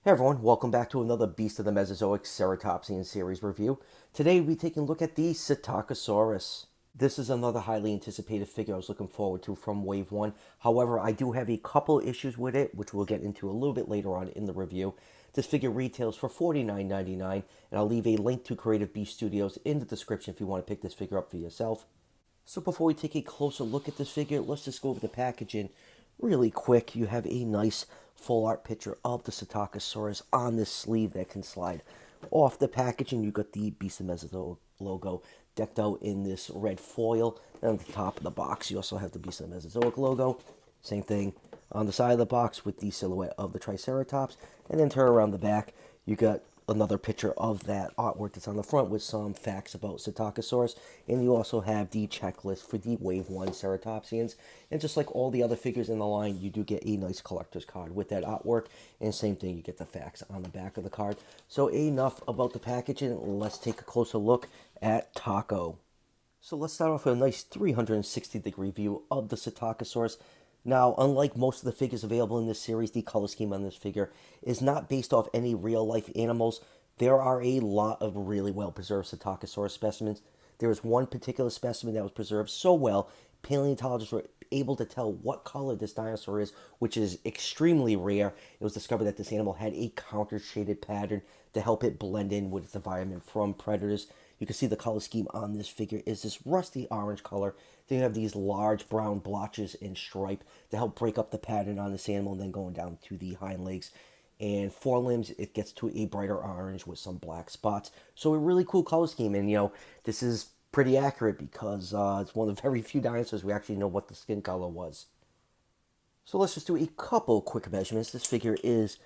Hey everyone, welcome back to another Beast of the Mesozoic Ceratopsians series review. Today we're taking a look at the Psittacosaurus. This is another highly anticipated figure I was looking forward to from Wave 1. However, I do have a couple issues with it, which we'll get into a little bit later on in the review. This figure retails for $49.99, and I'll leave a link to Creative Beast Studios in the description if you want to pick this figure up for yourself. So before we take a closer look at this figure, let's just go over the packaging really quick. You have a nice full art picture of the Psittacosaurus on this sleeve that can slide off the packaging. You got the Beast of Mesozoic logo decked out in this red foil. And on the top of the box, you also have the Beast of the Mesozoic logo. Same thing on the side of the box with the silhouette of the Triceratops. And then turn around the back, you got another picture of that artwork that's on the front with some facts about Psittacosaurus, and you also have the checklist for the Wave 1 Ceratopsians. And just like all the other figures in the line, you do get a nice collector's card with that artwork, and same thing, you get the facts on the back of the card. So enough about the packaging, let's take a closer look at Taco. So let's start off with a nice 360-degree view of the Psittacosaurus. Now, unlike most of the figures available in this series, the color scheme on this figure is not based off any real-life animals. There are a lot of really well-preserved Psittacosaurus specimens. There is one particular specimen that was preserved so well, paleontologists were able to tell what color this dinosaur is, which is extremely rare. It was discovered that this animal had a counter-shaded pattern to help it blend in with its environment from predators. You can see the color scheme on this figure is this rusty orange color. Then you have these large brown blotches and stripe to help break up the pattern on this animal, and then going down to the hind legs and forelimbs, it gets to a brighter orange with some black spots. So a really cool color scheme, and this is pretty accurate because it's one of the very few dinosaurs we actually know what the skin color was. So let's just do a couple quick measurements. This figure is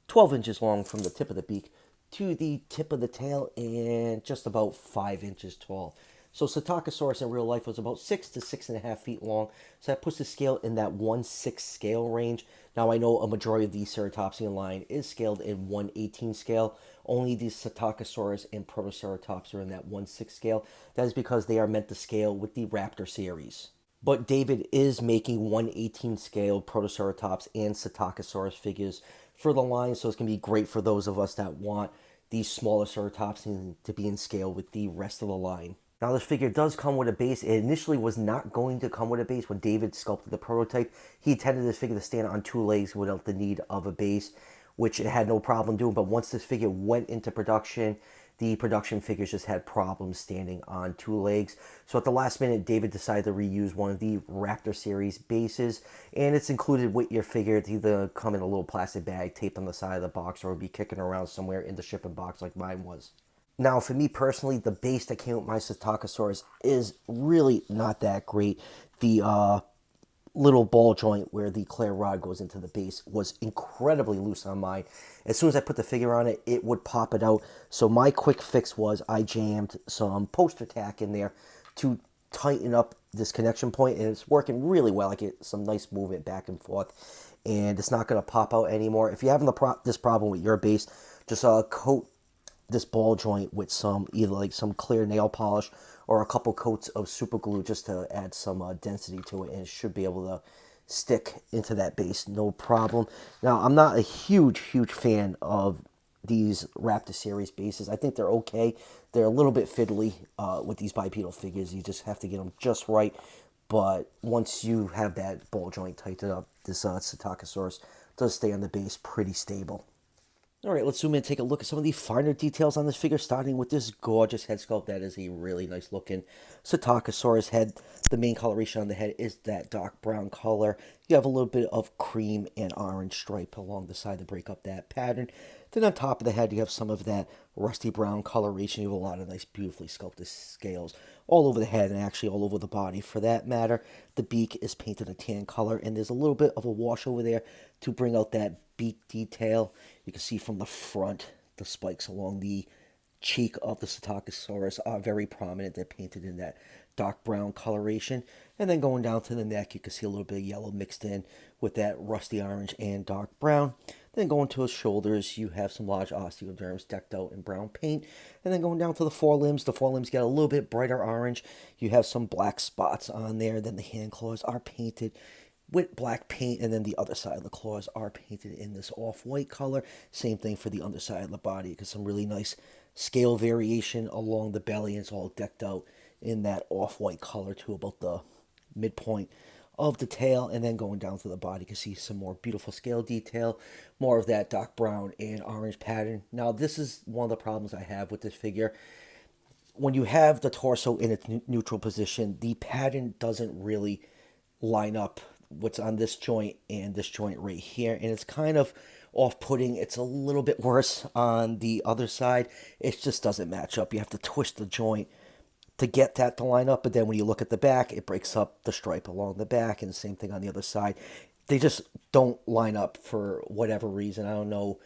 12 inches long from the tip of the beak to the tip of the tail and just about 5 inches tall. So Psittacosaurus in real life was about 6 to 6.5 feet long. So that puts the scale in that 1/6 scale range. Now I know a majority of the Ceratopsian line is scaled in 1/18 scale. Only the Psittacosaurus and Protoceratops are in that 1/6 scale. That is because they are meant to scale with the Raptor series. But David is making 1/18 scale Protoceratops and Psittacosaurus figures for the line, so it's going to be great for those of us that want these smaller Ceratopsians to be in scale with the rest of the line. Now this figure does come with a base. It initially was not going to come with a base when David sculpted the prototype. He intended this figure to stand on two legs without the need of a base, which it had no problem doing. But once this figure went into production, the production figures just had problems standing on two legs. So at the last minute, David decided to reuse one of the Raptor series bases, and it's included with your figure. It's either come in a little plastic bag taped on the side of the box, or it'll be kicking around somewhere in the shipping box like mine was. Now, for me personally, the base that came with my Psittacosaurus is really not that great. The little ball joint where the clear rod goes into the base was incredibly loose on mine. As soon as I put the figure on it, it would pop it out. So my quick fix was I jammed some poster tack in there to tighten up this connection point, and it's working really well. I get some nice movement back and forth, and it's not going to pop out anymore. If you're having this problem with your base, just coat this ball joint with some either like some clear nail polish or a couple coats of super glue just to add some density to it, and it should be able to stick into that base no problem. Now, I'm not a huge fan of these Raptor series bases. I think they're okay. They're a little bit fiddly with these bipedal figures. You just have to get them just right. But once you have that ball joint tightened up, this Psittacosaurus does stay on the base pretty stable. All right, let's zoom in and take a look at some of the finer details on this figure, starting with this gorgeous head sculpt. That is a really nice looking Psittacosaurus head. The main coloration on the head is that dark brown color. You have a little bit of cream and orange stripe along the side to break up that pattern. Then on top of the head, you have some of that rusty brown coloration. You have a lot of nice, beautifully sculpted scales all over the head and actually all over the body for that matter. The beak is painted a tan color, and there's a little bit of a wash over there to bring out that beak detail. You can see from the front, the spikes along the cheek of the Psittacosaurus are very prominent. They're painted in that dark brown coloration. And then going down to the neck, you can see a little bit of yellow mixed in with that rusty orange and dark brown. Then going to his shoulders, you have some large osteoderms decked out in brown paint. And then going down to the forelimbs get a little bit brighter orange. You have some black spots on there. Then the hand claws are painted with black paint, and then the other side of the claws are painted in this off-white color. Same thing for the underside of the body, because some really nice scale variation along the belly, and it's all decked out in that off-white color to about the midpoint of the tail. And then going down to the body, you can see some more beautiful scale detail, more of that dark brown and orange pattern. Now, this is one of the problems I have with this figure. When you have the torso in its neutral position, the pattern doesn't really line up what's on this joint and this joint right here, and it's kind of off-putting. It's a little bit worse on the other side. It just doesn't match up. You have to twist the joint to get that to line up, but then when you look at the back, it breaks up the stripe along the back, and the same thing on the other side. They just don't line up for whatever reason. I don't know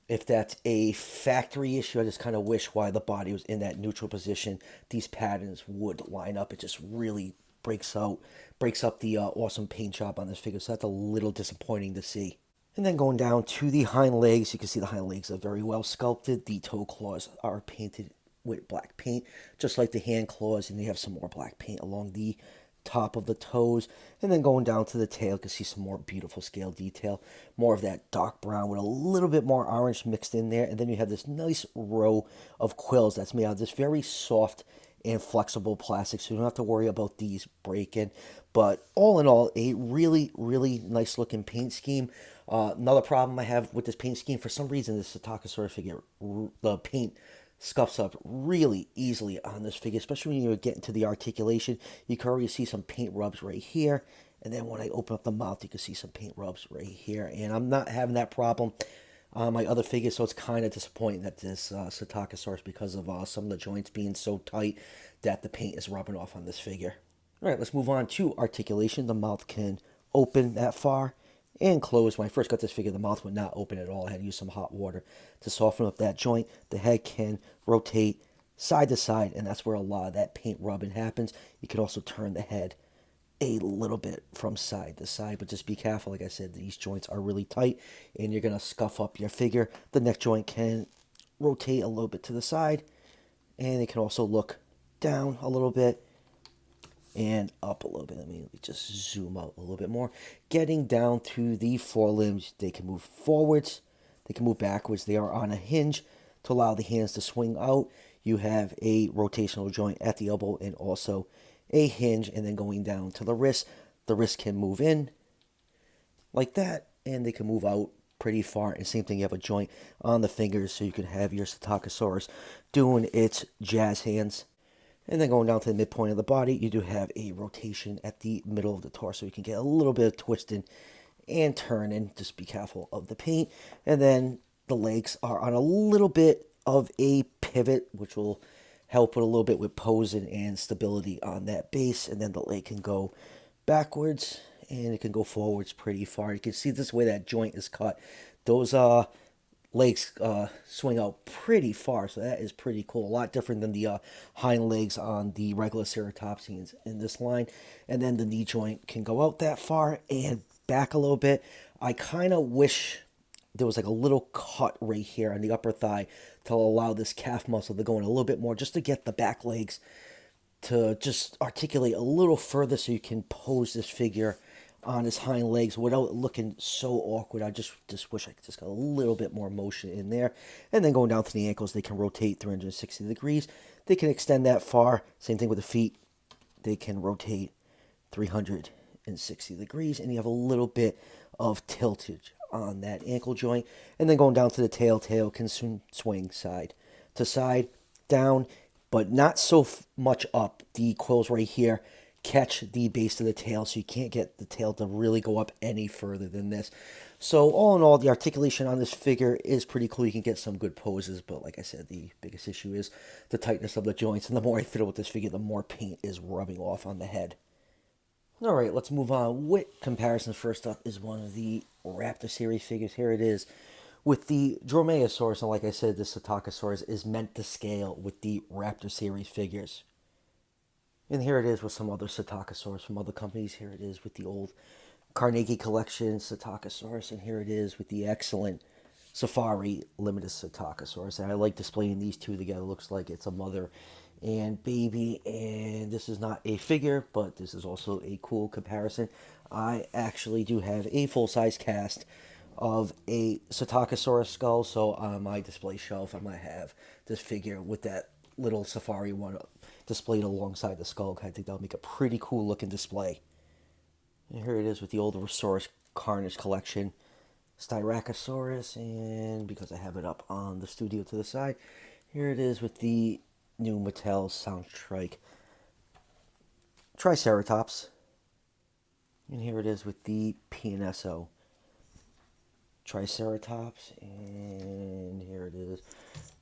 if that's a factory issue. I just kind of wish why the body was in that neutral position, these patterns would line up. It just really breaks up the awesome paint job on this figure, so that's a little disappointing to see. And then going down to the hind legs, you can see the hind legs are very well sculpted. The toe claws are painted with black paint, just like the hand claws, and they have some more black paint along the top of the toes. And then going down to the tail, you can see some more beautiful scale detail, more of that dark brown with a little bit more orange mixed in there. And then you have this nice row of quills that's made out of this very soft and flexible plastic, so you don't have to worry about these breaking. But all in all, a really, really nice looking paint scheme. Another problem I have with this paint scheme, for some reason, this Psittacosaurus figure, the paint scuffs up really easily on this figure, especially when you're getting to the articulation. You can already see some paint rubs right here, and then when I open up the mouth, you can see some paint rubs right here. And I'm not having that problem on my other figures, so it's kind of disappointing that this Psittacosaurus, because of some of the joints being so tight, that the paint is rubbing off on this figure. All right, let's move on to articulation. The mouth can open that far and close. When I first got this figure, the mouth would not open at all. I had to use some hot water to soften up that joint. The head can rotate side to side, and that's where a lot of that paint rubbing happens. You can also turn the head a little bit from side to side, but just be careful. Like I said, these joints are really tight, and you're going to scuff up your figure. The neck joint can rotate a little bit to the side, and it can also look down a little bit and up a little bit. Let me just zoom out a little bit more. Getting down to the forelimbs, they can move forwards, they can move backwards. They are on a hinge to allow the hands to swing out. You have a rotational joint at the elbow and also a hinge. And then going down to the wrist can move in like that, and they can move out pretty far. And same thing, you have a joint on the fingers, so you can have your Psittacosaurus doing its jazz hands. And then going down to the midpoint of the body, you do have a rotation at the middle of the torso. You can get a little bit of twisting and turning. Just be careful of the paint. And then the legs are on a little bit of a pivot, which will help with a little bit with posing and stability on that base. And then the leg can go backwards and it can go forwards pretty far. You can see this way that joint is cut. Those legs swing out pretty far, so that is pretty cool. A lot different than the hind legs on the regular Ceratopsians in this line. And then the knee joint can go out that far and back a little bit. I kind of wish there was like a little cut right here on the upper thigh to allow this calf muscle to go in a little bit more, just to get the back legs to just articulate a little further, so you can pose this figure on his hind legs without it looking so awkward. I just wish I could just got a little bit more motion in there. And then going down to the ankles, they can rotate 360 degrees. They can extend that far. Same thing with the feet. They can rotate 360 degrees, and you have a little bit of tiltage on that ankle joint. And then going down to the tail can swing side to side, down, but not so much up. The quills right here catch the base of the tail, so you can't get the tail to really go up any further than this. So all in all, the articulation on this figure is pretty cool. You can get some good poses, but like I said, the biggest issue is the tightness of the joints, and the more I fiddle with this figure, the more paint is rubbing off on the head. All right, let's move on with comparisons. First up is one of the Raptor series figures. Here it is with the Dromaeosaurus, and like I said, this Psittacosaurus is meant to scale with the Raptor series figures. And here it is with some other Psittacosaurus from other companies. Here it is with the old Carnegie Collection Psittacosaurus, and here it is with the excellent Safari Limited Psittacosaurus. And I like displaying these two together. Looks like it's a mother and baby, and this is not a figure, but this is also a cool comparison. I actually do have a full-size cast of a Psittacosaurus skull, so on my display shelf I'm going to have this figure with that little safari one displayed alongside the skull. I think that'll make a pretty cool looking display. And here it is with the old Resource Carnage collection. Styracosaurus, and because I have it up on the studio to the side, here it is with the new Mattel Soundstrike Triceratops. And here it is with the PNSO Triceratops, and here it is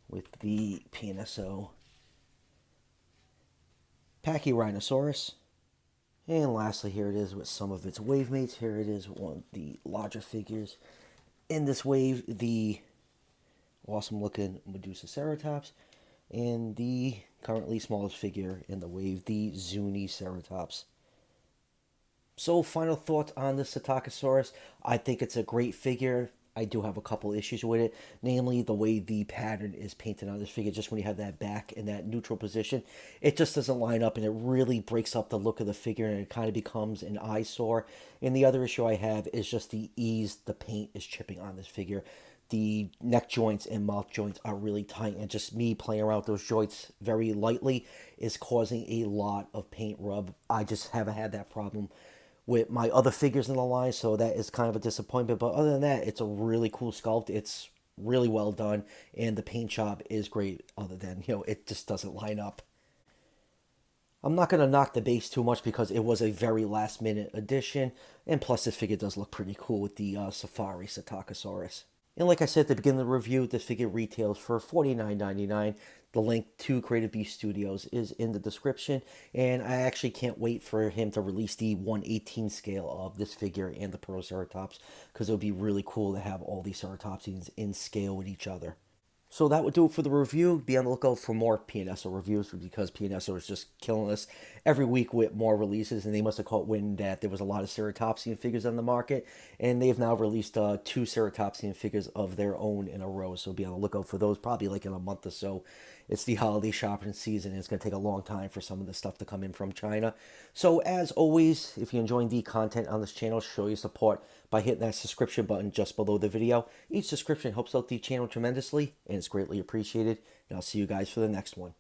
with the PNSO Pachyrhinosaurus. And lastly, here it is with some of its wave mates. Here it is with one of the larger figures in this wave, the awesome looking Medusaceratops, and the currently smallest figure in the wave, the Zuniceratops. So, final thoughts on the Psittacosaurus. I think it's a great figure. I do have a couple issues with it, namely the way the pattern is painted on this figure. Just when you have that back in that neutral position, it just doesn't line up, and it really breaks up the look of the figure, and it kind of becomes an eyesore. And the other issue I have is just the ease the paint is chipping on this figure. The neck joints and mouth joints are really tight, and just me playing around with those joints very lightly is causing a lot of paint rub. I just haven't had that problem with my other figures in the line, so that is kind of a disappointment. But other than that, it's a really cool sculpt. It's really well done, and the paint job is great, other than, it just doesn't line up. I'm not going to knock the base too much because it was a very last minute addition, and plus this figure does look pretty cool with the Safari Psittacosaurus. And like I said at the beginning of the review, this figure retails for $49.99. The link to Creative Beast Studios is in the description, and I actually can't wait for him to release the 1/18 scale of this figure and the Proceratops, because it would be really cool to have all these Ceratopsians in scale with each other. So that would do it for the review. Be on the lookout for more PNSO reviews, because PNSO is just killing us every week with more releases, and they must have caught wind that there was a lot of Ceratopsian figures on the market, and they've now released 2 Ceratopsian figures of their own in a row, so be on the lookout for those probably like in a month or so. It's the holiday shopping season, and it's going to take a long time for some of the stuff to come in from China. So as always, if you're enjoying the content on this channel, show your support by hitting that subscription button just below the video. Each subscription helps out the channel tremendously, and it's greatly appreciated. And I'll see you guys for the next one.